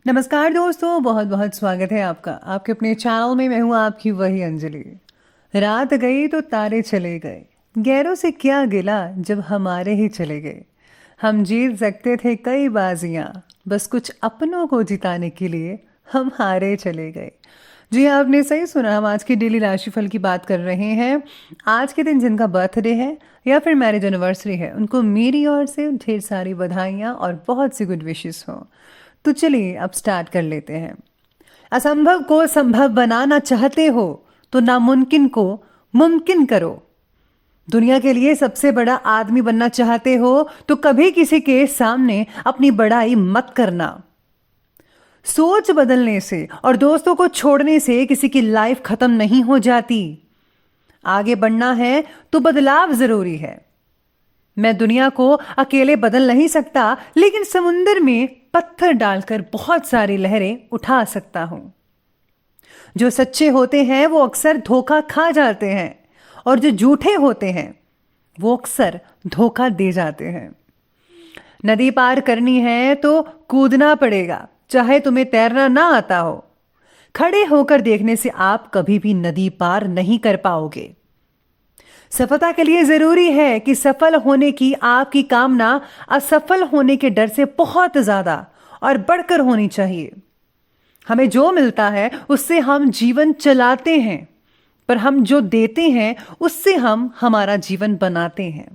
नमस्कार दोस्तों, बहुत बहुत स्वागत है आपका आपके अपने चैनल में। मैं हूँ आपकी वही अंजलि। रात गई तो तारे चले गए, गैरों से क्या गिला जब हमारे ही चले गए। हम जीत सकते थे कई बाजियां, बस कुछ अपनों को जिताने के लिए हम हारे चले गए। जी हाँ, आपने सही सुना। हम आज की डेली राशिफल की बात कर रहे हैं। आज के दिन जिनका बर्थडे है या फिर मैरिज एनिवर्सरी है, उनको मेरी ओर से ढेर सारी बधाइयाँ और बहुत सी गुड विशेस हों। तो चलिए अब स्टार्ट कर लेते हैं। असंभव को संभव बनाना चाहते हो तो नामुमकिन को मुमकिन करो। दुनिया के लिए सबसे बड़ा आदमी बनना चाहते हो तो कभी किसी के सामने अपनी बड़ाई मत करना। सोच बदलने से और दोस्तों को छोड़ने से किसी की लाइफ खत्म नहीं हो जाती। आगे बढ़ना है तो बदलाव जरूरी है। मैं दुनिया को अकेले बदल नहीं सकता, लेकिन समुंदर में पत्थर डालकर बहुत सारी लहरें उठा सकता हूं। जो सच्चे होते हैं वो अक्सर धोखा खा जाते हैं, और जो झूठे होते हैं वो अक्सर धोखा दे जाते हैं। नदी पार करनी है तो कूदना पड़ेगा, चाहे तुम्हें तैरना ना आता हो। खड़े होकर देखने से आप कभी भी नदी पार नहीं कर पाओगे। सफलता के लिए जरूरी है कि सफल होने की आपकी कामना असफल होने के डर से बहुत ज्यादा और बढ़कर होनी चाहिए। हमें जो मिलता है उससे हम जीवन चलाते हैं, पर हम जो देते हैं उससे हम हमारा जीवन बनाते हैं।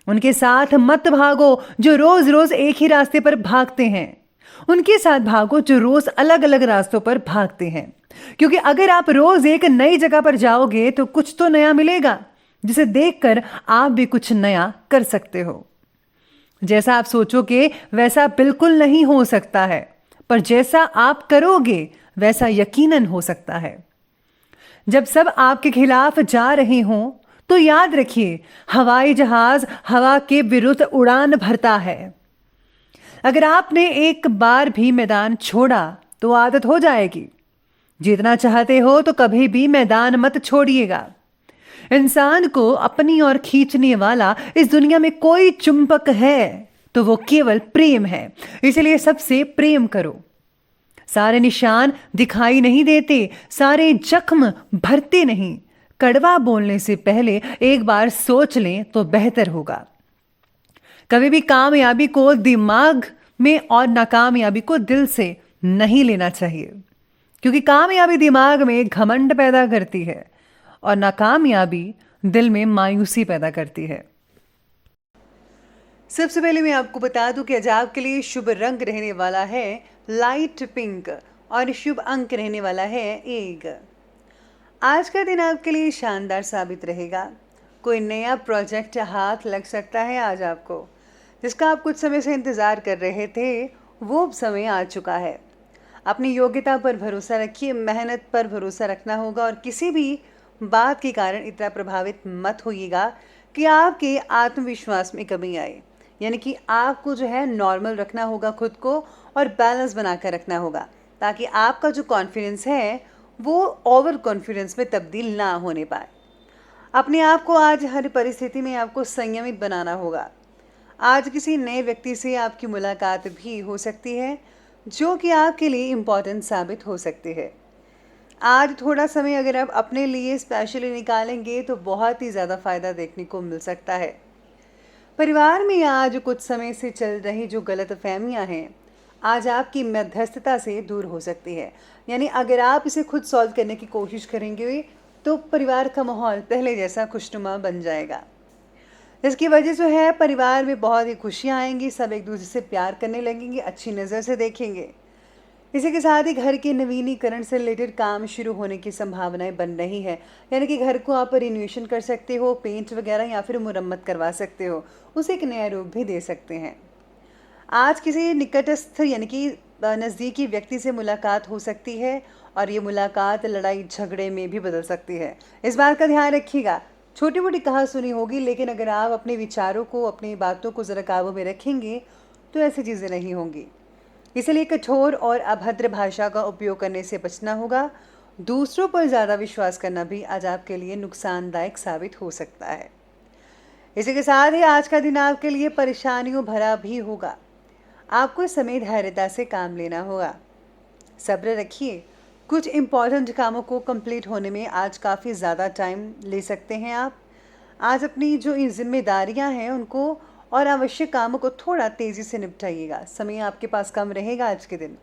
उनके साथ मत भागो जो रोज रोज एक ही रास्ते पर भागते हैं। उनके साथ भागो जो रोज अलग अलग रास्तों पर भागते हैं, क्योंकि अगर आप रोज एक नई जगह पर जाओगे तो कुछ तो नया मिलेगा, जिसे देखकर आप भी कुछ नया कर सकते हो। जैसा आप सोचोगे वैसा बिल्कुल नहीं हो सकता है, पर जैसा आप करोगे वैसा यकीनन हो सकता है। जब सब आपके खिलाफ जा रहे हों तो याद रखिए, हवाई जहाज हवा के विरुद्ध उड़ान भरता है। अगर आपने एक बार भी मैदान छोड़ा तो आदत हो जाएगी। जीतना चाहते हो तो कभी भी मैदान मत छोड़िएगा। इंसान को अपनी ओर खींचने वाला इस दुनिया में कोई चुंबक है तो वो केवल प्रेम है, इसलिए सबसे प्रेम करो। सारे निशान दिखाई नहीं देते, सारे जख्म भरते नहीं। कड़वा बोलने से पहले एक बार सोच लें तो बेहतर होगा। कभी भी कामयाबी को दिमाग में और नाकामयाबी को दिल से नहीं लेना चाहिए, क्योंकि कामयाबी दिमाग में घमंड पैदा करती है और नाकामयाबी दिल में मायूसी पैदा करती है। सबसे पहले मैं आपको बता दूं कि आज आपके लिए शुभ रंग रहने वाला है लाइट पिंक और शुभ अंक रहने वाला है 1। आज का दिन आपके लिए शानदार साबित रहेगा। कोई नया प्रोजेक्ट हाथ लग सकता है आज आपको, जिसका आप कुछ समय से इंतज़ार कर रहे थे, वो अब समय आ चुका है। अपनी योग्यता पर भरोसा रखिए, मेहनत पर भरोसा रखना होगा और किसी भी बात के कारण इतना प्रभावित मत होइएगा कि आपके आत्मविश्वास में कमी आए। यानी कि आपको जो है नॉर्मल रखना होगा खुद को और बैलेंस बनाकर रखना होगा, ताकि आपका जो कॉन्फिडेंस है वो ओवर कॉन्फिडेंस में तब्दील ना होने पाए। अपने आप को आज हर परिस्थिति में आपको संयमित बनाना होगा। आज किसी नए व्यक्ति से आपकी मुलाकात भी हो सकती है, जो कि आपके लिए इम्पोर्टेंट साबित हो सकती है। आज थोड़ा समय अगर आप अपने लिए स्पेशली निकालेंगे तो बहुत ही ज़्यादा फ़ायदा देखने को मिल सकता है। परिवार में आज कुछ समय से चल रही जो गलतफहमियां हैं, आज आपकी मध्यस्थता से दूर हो सकती है। यानी अगर आप इसे खुद सॉल्व करने की कोशिश करेंगे तो परिवार का माहौल पहले जैसा खुशनुमा बन जाएगा। इसकी वजह जो है परिवार में बहुत ही खुशियाँ आएंगी, सब एक दूसरे से प्यार करने लगेंगे, अच्छी नज़र से देखेंगे। इसी के साथ ही घर के नवीनीकरण से रिलेटेड काम शुरू होने की संभावनाएं बन रही है। यानी कि घर को आप रिन्यूएशन कर सकते हो, पेंट वगैरह या फिर मुरम्मत करवा सकते हो, उसे एक नया रूप भी दे सकते हैं। आज किसी निकटस्थ यानी कि नज़दीकी व्यक्ति से मुलाकात हो सकती है और ये मुलाकात लड़ाई झगड़े में भी बदल सकती है। इस बात का ध्यान रखिएगा। छोटी मोटी कहा सुनी होगी, लेकिन अगर आप अपने विचारों को, अपनी बातों को ज़रा काबू में रखेंगे तो ऐसी चीज़ें नहीं होंगी। इसलिए कठोर और अभद्र भाषा का उपयोग करने से बचना होगा। दूसरों पर ज़्यादा विश्वास करना भी आज आपके लिए नुकसानदायक साबित हो सकता है। इसी के साथ ही आज का दिन आपके लिए परेशानियों भरा भी होगा। आपको इस समय धैर्यता से काम लेना होगा। सब्र रखिए। कुछ इम्पॉर्टेंट कामों को कंप्लीट होने में आज काफ़ी ज़्यादा टाइम ले सकते हैं आप। आज अपनी जो इन जिम्मेदारियां हैं उनको और आवश्यक कामों को थोड़ा तेज़ी से निपटाइएगा। समय आपके पास कम रहेगा आज के दिन।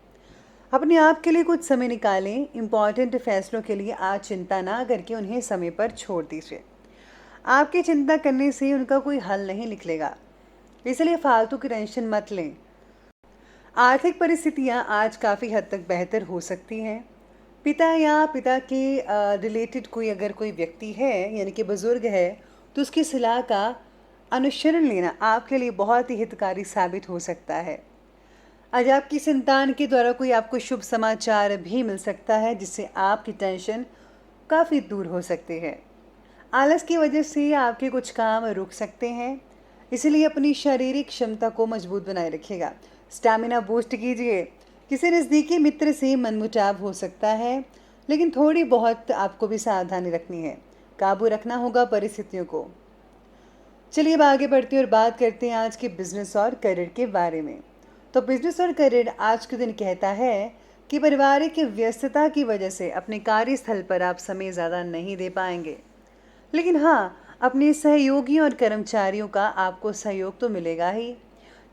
अपने आप के लिए कुछ समय निकालें। इम्पॉर्टेंट फैसलों के लिए आज चिंता ना करके उन्हें समय पर छोड़ दीजिए। आपकी चिंता करने से उनका कोई हल नहीं निकलेगा, इसलिए फालतू की टेंशन मत लें। आर्थिक परिस्थितियां आज काफ़ी हद तक बेहतर हो सकती हैं। पिता या पिता के रिलेटेड कोई अगर कोई व्यक्ति है यानी कि बुज़ुर्ग है, तो उसकी सलाह का अनुसरण लेना आपके लिए बहुत ही हितकारी साबित हो सकता है। आज आपकी संतान के द्वारा कोई आपको शुभ समाचार भी मिल सकता है, जिससे आपकी टेंशन काफ़ी दूर हो सकती है। आलस की वजह से आपके कुछ काम रुक सकते हैं, इसलिए अपनी शारीरिक क्षमता को मजबूत बनाए रखिएगा। स्टैमिना बूस्ट कीजिए। किसी नज़दीकी मित्र से मनमुटाव हो सकता है, लेकिन थोड़ी बहुत आपको भी सावधानी रखनी है। काबू रखना होगा परिस्थितियों को। चलिए अब आगे बढ़ते हैं और बात करते हैं आज के बिजनेस और करियर के बारे में। तो बिजनेस और करियर आज के दिन कहता है कि पारिवारिक व्यस्तता की वजह से अपने कार्यस्थल पर आप समय ज़्यादा नहीं दे पाएंगे, लेकिन हाँ, अपने सहयोगियों और कर्मचारियों का आपको सहयोग तो मिलेगा ही,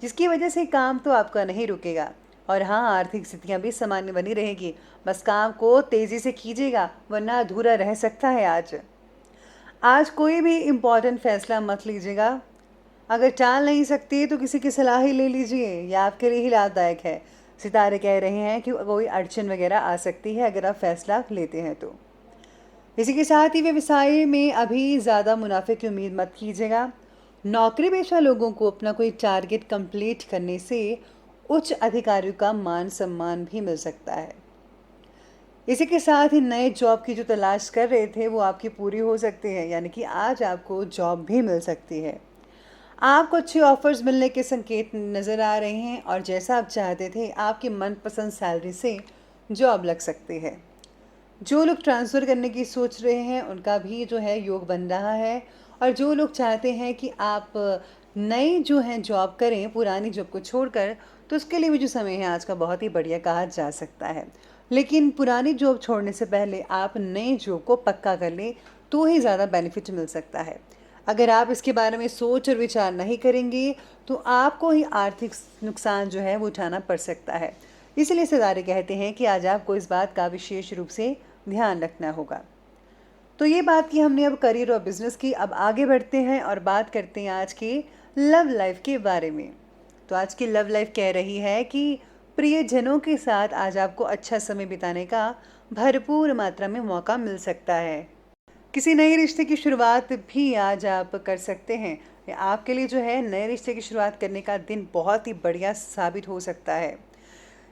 जिसकी वजह से काम तो आपका नहीं रुकेगा। और हाँ, आर्थिक स्थितियाँ भी सामान्य बनी रहेगी। बस काम को तेज़ी से कीजिएगा, वरना अधूरा रह सकता है। आज कोई भी इम्पोर्टेंट फैसला मत लीजिएगा। अगर टाल नहीं सकते तो किसी की सलाह ही ले लीजिए, यह आपके लिए ही लाभदायक है। सितारे कह रहे हैं कि कोई अड़चन वगैरह आ सकती है अगर आप फैसला लेते हैं तो। इसी के साथ ही व्यवसाय में अभी ज़्यादा मुनाफे की उम्मीद मत कीजिएगा। नौकरी पेशा लोगों को अपना कोई टारगेट कंप्लीट करने से उच्च अधिकारियों का मान सम्मान भी मिल सकता है। इसी के साथ ही नए जॉब की जो तलाश कर रहे थे वो आपकी पूरी हो सकती है, यानी कि आज आपको जॉब भी मिल सकती है। आपको अच्छे ऑफर्स मिलने के संकेत नज़र आ रहे हैं और जैसा आप चाहते थे आपकी मनपसंद सैलरी से जॉब लग सकती है। जो लोग ट्रांसफ़र करने की सोच रहे हैं उनका भी जो है योग बन रहा है, और जो लोग चाहते हैं कि आप नई जो है जॉब करें पुरानी जॉब को छोड़कर, तो उसके लिए भी जो समय है आज का बहुत ही बढ़िया कहा जा सकता है। लेकिन पुरानी जॉब छोड़ने से पहले आप नई जॉब को पक्का कर लें, तो ही ज़्यादा बेनिफिट मिल सकता है। अगर आप इसके बारे में सोच और विचार नहीं करेंगे तो आपको ही आर्थिक नुकसान जो है वो उठाना पड़ सकता है। इसलिए सितारे कहते हैं कि आज आपको इस बात का विशेष रूप से ध्यान रखना होगा। तो ये बात की हमने अब करियर और बिजनेस की। अब आगे बढ़ते हैं और बात करते हैं आज की लव लाइफ के बारे में। तो आज की लव लाइफ कह रही है कि प्रियजनों के साथ आज आपको अच्छा समय बिताने का भरपूर मात्रा में मौका मिल सकता है। किसी नए रिश्ते की शुरुआत भी आज आप कर सकते हैं। आपके लिए जो है नए रिश्ते की शुरुआत करने का दिन बहुत ही बढ़िया साबित हो सकता है।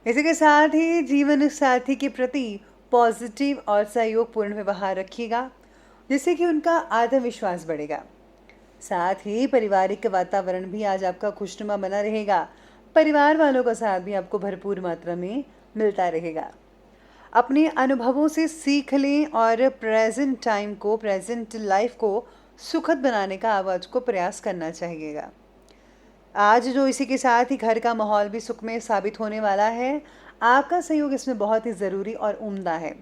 इसी के साथ ही जीवन साथी के प्रति पॉजिटिव और सहयोगपूर्ण व्यवहार रखिएगा, जिससे कि उनका आत्मविश्वास बढ़ेगा। साथ ही पारिवारिक वातावरण भी आज आपका खुशनुमा बना रहेगा। परिवार वालों का साथ भी आपको भरपूर मात्रा में मिलता रहेगा। अपने अनुभवों से सीख लें और प्रेजेंट लाइफ को सुखद बनाने का आज को प्रयास करना चाहिएगा। आज जो इसी के साथ ही घर का माहौल भी सुखमय साबित होने वाला है। आपका सहयोग इसमें बहुत ही ज़रूरी और उम्दा है।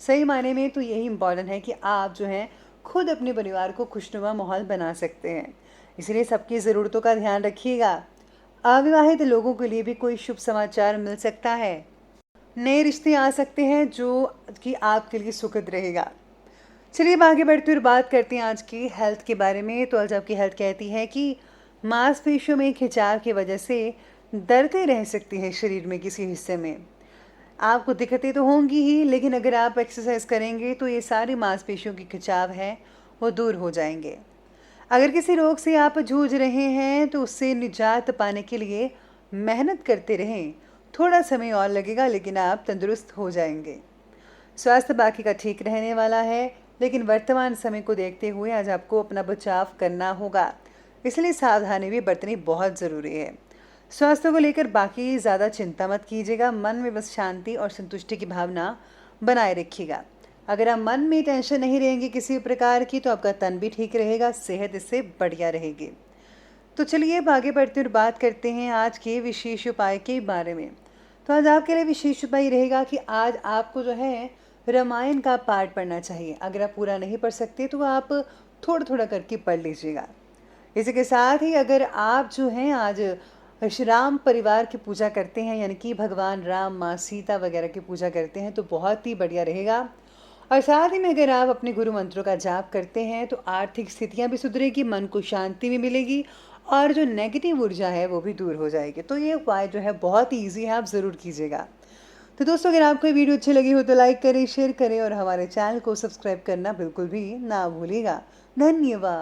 सही मायने में तो यही इम्पॉर्टेंट है कि आप जो हैं खुद अपने परिवार को खुशनुमा माहौल बना सकते हैं। इसलिए सबकी ज़रूरतों का ध्यान रखिएगा। अविवाहित लोगों के लिए भी कोई शुभ समाचार मिल सकता है। नए रिश्ते आ सकते हैं जो कि आपके लिए सुखद रहेगा। चलिए अब आगे बढ़ते हुए बात करते हैं आज की हेल्थ के बारे में। तो आज आपकी हेल्थ कहती है कि मांसपेशियों में खिंचाव की वजह से दर्दें रह सकती हैं शरीर में किसी हिस्से में। आपको दिक्कतें तो होंगी ही, लेकिन अगर आप एक्सरसाइज करेंगे तो ये सारी मांसपेशियों की खिंचाव है वो दूर हो जाएंगे। अगर किसी रोग से आप जूझ रहे हैं तो उससे निजात पाने के लिए मेहनत करते रहें। थोड़ा समय और लगेगा लेकिन आप तंदुरुस्त हो जाएंगे। स्वास्थ्य बाकी का ठीक रहने वाला है, लेकिन वर्तमान समय को देखते हुए आज आपको अपना बचाव करना होगा, इसलिए सावधानी भी बरतनी बहुत ज़रूरी है। स्वास्थ्य को लेकर बाकी ज़्यादा चिंता मत कीजिएगा। मन में बस शांति और संतुष्टि की भावना बनाए रखिएगा। अगर आप मन में टेंशन नहीं रहेंगे किसी प्रकार की, तो आपका तन भी ठीक रहेगा, सेहत इससे बढ़िया रहेगी। तो चलिए अब आगे बढ़ते और बात करते हैं आज के विशेष उपाय के बारे में। तो आज आपके लिए विशेष उपाय रहेगा कि आज आपको जो है रामायण का पाठ पढ़ना चाहिए। अगर आप पूरा नहीं पढ़ सकते तो आप थोड़ा थोड़ा करके पढ़ लीजिएगा। इसी के साथ ही अगर आप जो हैं आज श्री राम परिवार की पूजा करते हैं, यानी कि भगवान राम, माँ सीता वगैरह की पूजा करते हैं, तो बहुत ही बढ़िया रहेगा। और साथ ही में अगर आप अपने गुरु मंत्रों का जाप करते हैं तो आर्थिक स्थितियां भी सुधरेगी, मन को शांति भी मिलेगी और जो नेगेटिव ऊर्जा है वो भी दूर हो जाएगी। तो ये उपाय जो है बहुत ही ईजी है, आप ज़रूर कीजिएगा। तो दोस्तों, अगर आपको ये वीडियो अच्छी लगी हो तो लाइक करें, शेयर करें और हमारे चैनल को सब्सक्राइब करना बिल्कुल भी ना भूलिएगा। धन्यवाद।